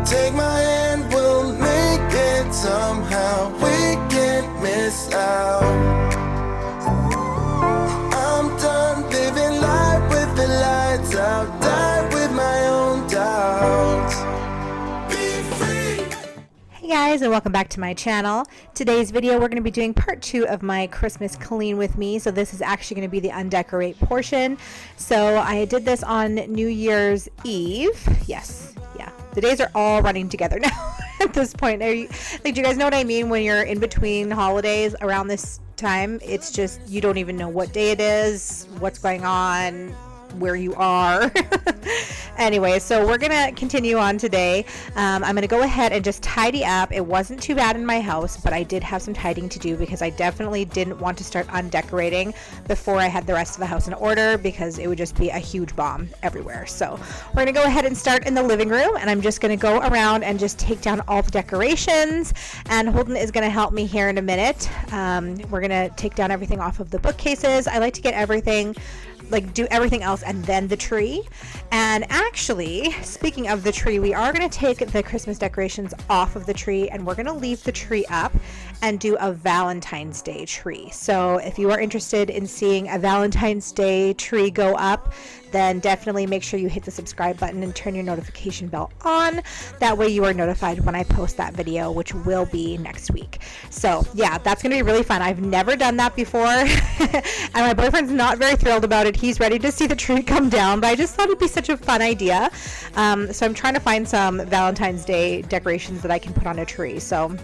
Take my hand, we'll make it somehow. We can't miss out. I'm done living life with the lights out. Die with my own doubts. Be free. Hey guys, and welcome back to my channel. Today's video we're going to be doing part 2 of my Christmas clean with me. So this is actually going to be the undecorate portion. So I did this on New Year's Eve. Yes, yeah, the days are all running together now at this point. Do you guys know what I mean when you're in between holidays around this time? It's just you don't even know what day it is, what's going on, where you are. Anyway, so we're gonna continue on today. I'm gonna go ahead and just tidy up. It wasn't too bad in my house, but I did have some tidying to do because I definitely didn't want to start undecorating before I had the rest of the house in order, because it would just be a huge bomb everywhere. So we're gonna go ahead and start in the living room, and I'm just gonna go around and just take down all the decorations, and Holden is gonna help me here in a minute. We're gonna take down everything off of the bookcases. I like to get everything, do everything else and then the tree. And actually, speaking of the tree, we are going to take the Christmas decorations off of the tree, and we're going to leave the tree up and do a Valentine's Day tree. So if you are interested in seeing a Valentine's Day tree go up, then definitely make sure you hit the subscribe button and turn your notification bell on. That way you are notified when I post that video, which will be next week. So yeah, that's gonna be really fun. I've never done that before and my boyfriend's not very thrilled about it. He's ready to see the tree come down, but I just thought it'd be such a fun idea. So I'm trying to find some Valentine's Day decorations that I can put on a tree. So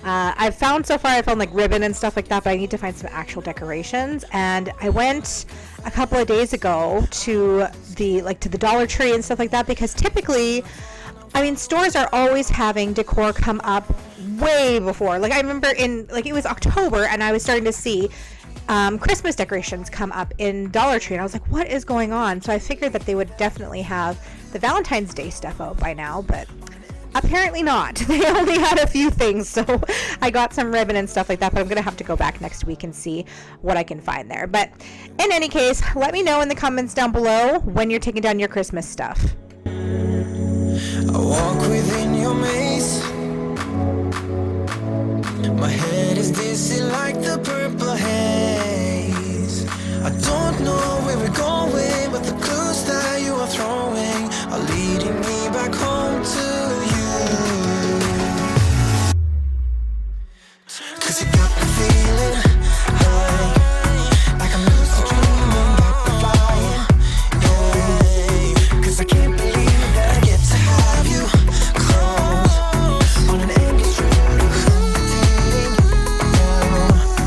I found like ribbon and stuff like that, but I need to find some actual decorations. And I went a couple of days ago to the Dollar Tree and stuff like that, because typically, I mean, stores are always having decor come up way before. Like I remember it was October and I was starting to see Christmas decorations come up in Dollar Tree, and I was like, what is going on? So I figured that they would definitely have the Valentine's Day stuff out by now, but apparently not. They only had a few things, so I got some ribbon and stuff like that, but I'm gonna have to go back next week and see what I can find there. But in any case, let me know in the comments down below when you're taking down your Christmas stuff. I walk within your maze. My head is dizzy like the purple haze. I don't know where we're going, but the clues that you are throwing are leading me back home to you. 'Cause you got the feeling like I'm lucid dreaming, like we're flying, yeah. 'Cause I can't believe that I get to have you close on an endless trip to hesitating.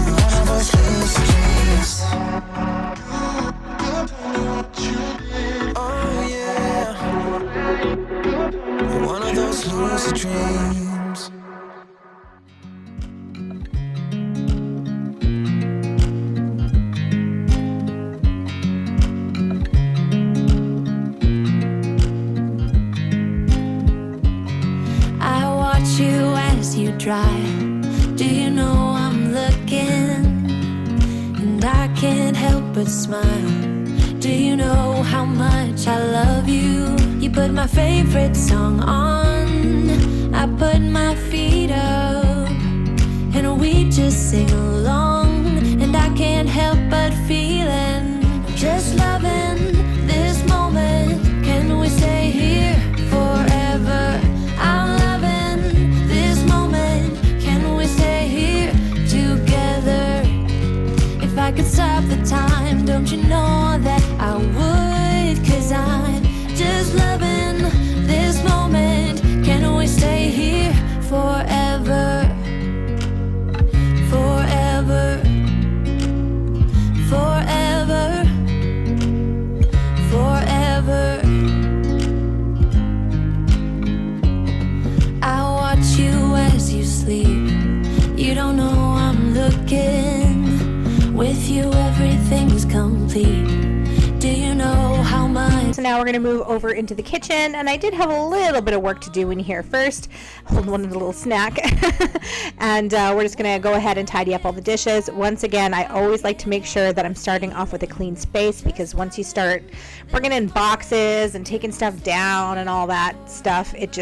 You're one of those lucid dreams. Oh yeah, you're one of those lucid dreams. I watch you as you drive. Do you know I'm looking? And I can't help but smile. Do you know how much I love you? You put my favorite song on, I put my feet up, and we just sing along. And I can't help but feeling, just loving this moment. Can we stay here forever? I'm loving this moment. Can we stay here together? If I could stop the time, don't you know that I would? 'Cause I'm just loving this moment. Can we stay here forever? Forever. So now we're going to move over into the kitchen, and I did have a little bit of work to do in here first. Hold one of the little snack. And we're just going to go ahead and tidy up all the dishes. Once again, I always like to make sure that I'm starting off with a clean space, because once you start bringing in boxes and taking stuff down and all that stuff, it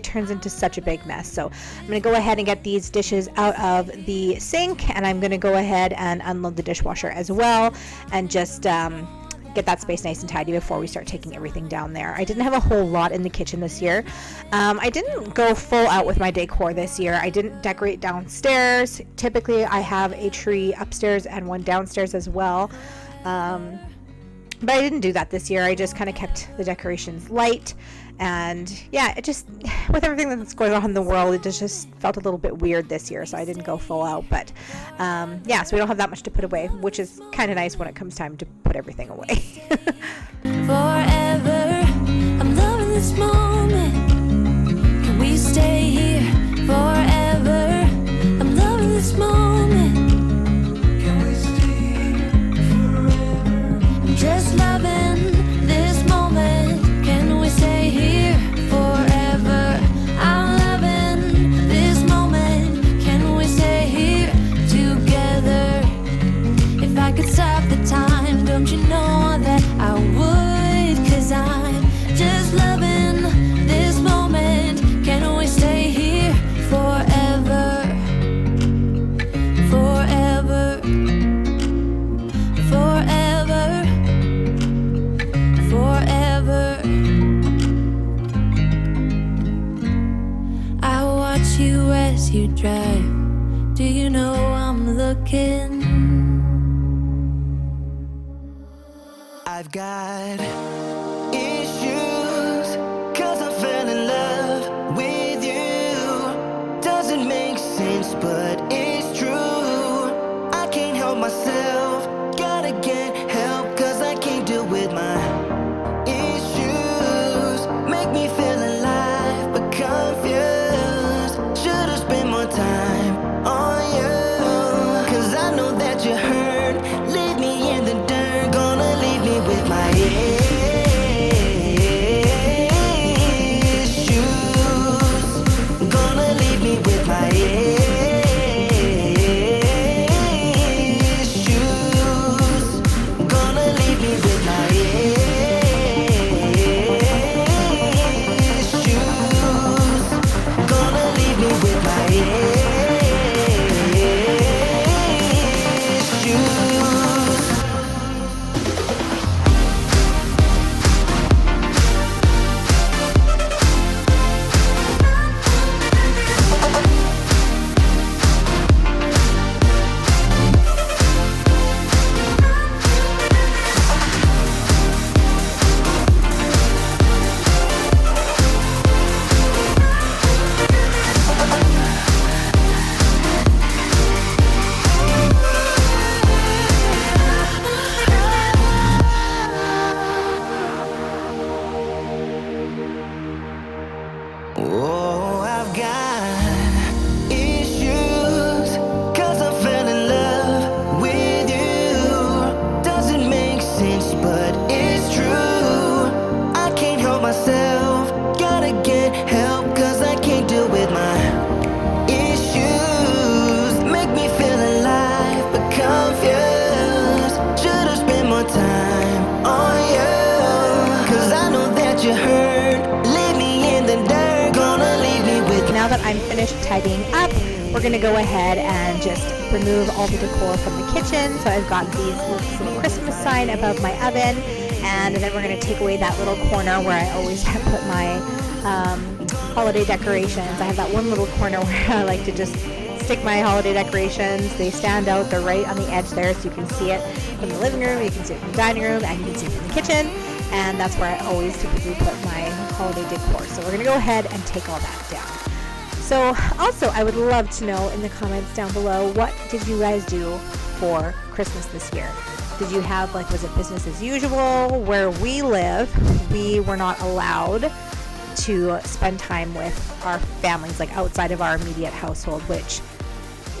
turns into such a big mess. So I'm going to go ahead and get these dishes out of the sink, and I'm going to go ahead and unload the dishwasher as well, and just get that space nice and tidy before we start taking everything down there. I didn't have a whole lot in the kitchen this year. I didn't go full out with my decor this year. I didn't decorate downstairs. Typically I have a tree upstairs and one downstairs as well, but I didn't do that this year. I just kind of kept the decorations light. And yeah, it just, with everything that's going on in the world, it just felt a little bit weird this year, so I didn't go full out. But yeah, so we don't have that much to put away, which is kind of nice when it comes time to put everything away. Forever, I'm loving this moment. Can we stay here forever? I'm loving this moment. Can we stay here forever? I'm just loving this moment. Can we stay here forever? I'm loving this moment. Can we stay here together? If I could stop the time, don't you know that I would? 'Cause I'm just loving this moment. Can we stay here forever? Forever. Forever. Forever. I watch you as you drive. Do you know I'm looking? I've got issues, 'cause I fell in love with you. Doesn't make sense, but it's true. I can't help myself, gotta get help, 'cause I can't deal with my issues. Make me feel alive, but confused. Should've spent more time on you, 'cause I know that you hurt. Leave me in the dirt, gonna leave me with my issues. Gonna leave me with my issues. Gonna leave me with my issues. Gonna leave me with my issues. Oh, I've got issues, 'cause I fell in love with you. Doesn't make sense, but it's true. I can't help myself, gotta get help, 'cause I can't deal with my issues. Make me feel alive, but confused. Should've spent more time on you, 'cause I know that you hurt. Leave me in the dirt. Now that I'm finished tidying up, we're going to go ahead and just remove all the decor from the kitchen. So I've got this little Christmas sign above my oven, and then we're going to take away that little corner where I always have put my holiday decorations. I have that one little corner where I like to just stick my holiday decorations. They stand out, they're right on the edge there, so you can see it from the living room, you can see it from the dining room, and you can see it from the kitchen. And that's where I always typically put my holiday decor. So we're going to go ahead and take all that down. So also, I would love to know in the comments down below, what did you guys do for Christmas this year? Did you have, like, was it business as usual? Where we live, we were not allowed to spend time with our families, like outside of our immediate household, which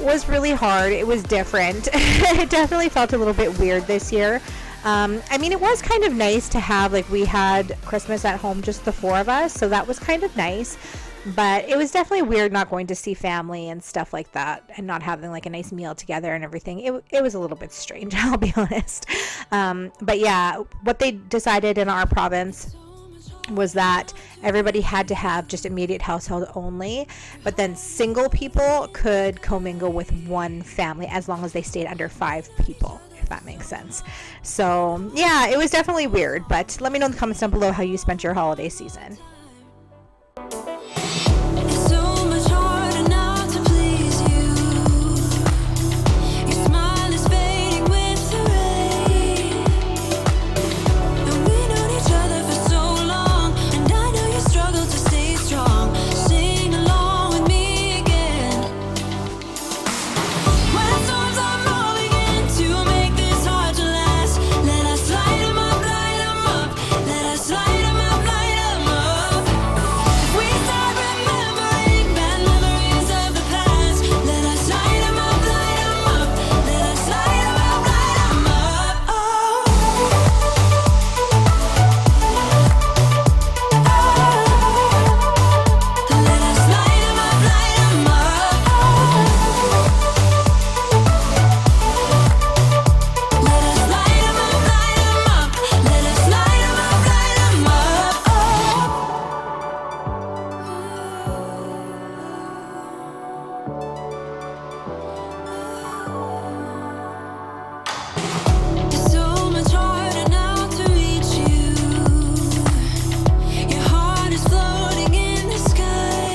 was really hard. It was different. It definitely felt a little bit weird this year. I mean, it was kind of nice to have, like, we had Christmas at home, just the 4 of us, so that was kind of nice. But it was definitely weird not going to see family and stuff like that, and not having like a nice meal together and everything. It was a little bit strange, I'll be honest. But yeah, what they decided in our province was that everybody had to have just immediate household only, but then single people could commingle with one family as long as they stayed under 5 people, if that makes sense. So yeah, it was definitely weird, but let me know in the comments down below how you spent your holiday season. It's so much harder now to please you. Your smile is fading with the rain. And we known each other for so long, and I know you struggle to stay strong. Sing along with me again. When storms are rolling in to make this hard to last, let us light 'em up, light 'em up. Let us light 'em up, light 'em up. If we start remembering bad memories of the past, let us light 'em up, light 'em up. Let us light 'em up, light 'em up. Oh, let us light 'em up, light 'em up. Let us light 'em up, light 'em up. Let us light 'em up, light 'em up. It's so much harder now to reach you. Your heart is floating in the sky.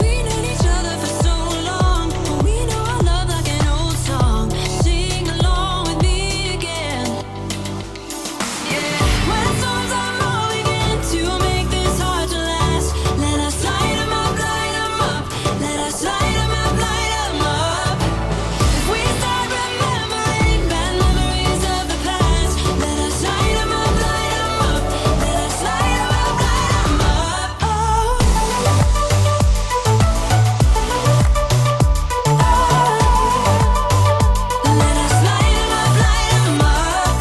We known each other for so long, but we know our love like an old song. Sing along with me again. Yeah. When storms are rolling in to make this hard to last, let us light 'em up, light 'em up. Let us light 'em up, light 'em up. If we start remembering bad memories of the past, let us light 'em up, light 'em up. Let us light 'em up, light 'em up. Oh, let us light 'em up, light 'em up.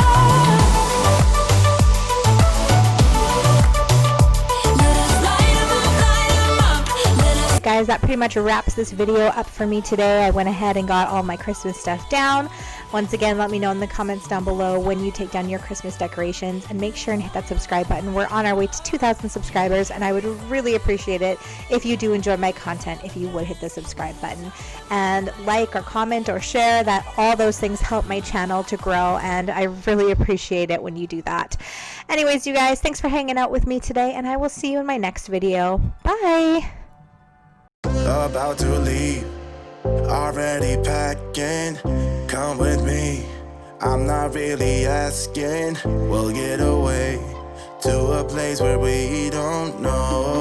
Let us light 'em up, light 'em up. Let us Guys, that pretty much wraps this video up for me today. I went ahead and got all my Christmas stuff down. Once again, let me know in the comments down below when you take down your Christmas decorations, and make sure and hit that subscribe button. We're on our way to 2,000 subscribers, and I would really appreciate it if you do enjoy my content, if you would hit the subscribe button and like or comment or share. That all those things help my channel to grow, and I really appreciate it when you do that. Anyways, you guys, thanks for hanging out with me today, and I will see you in my next video. Bye. About to leave, already packing. Come with me, I'm not really asking. We'll get away to a place where we don't know.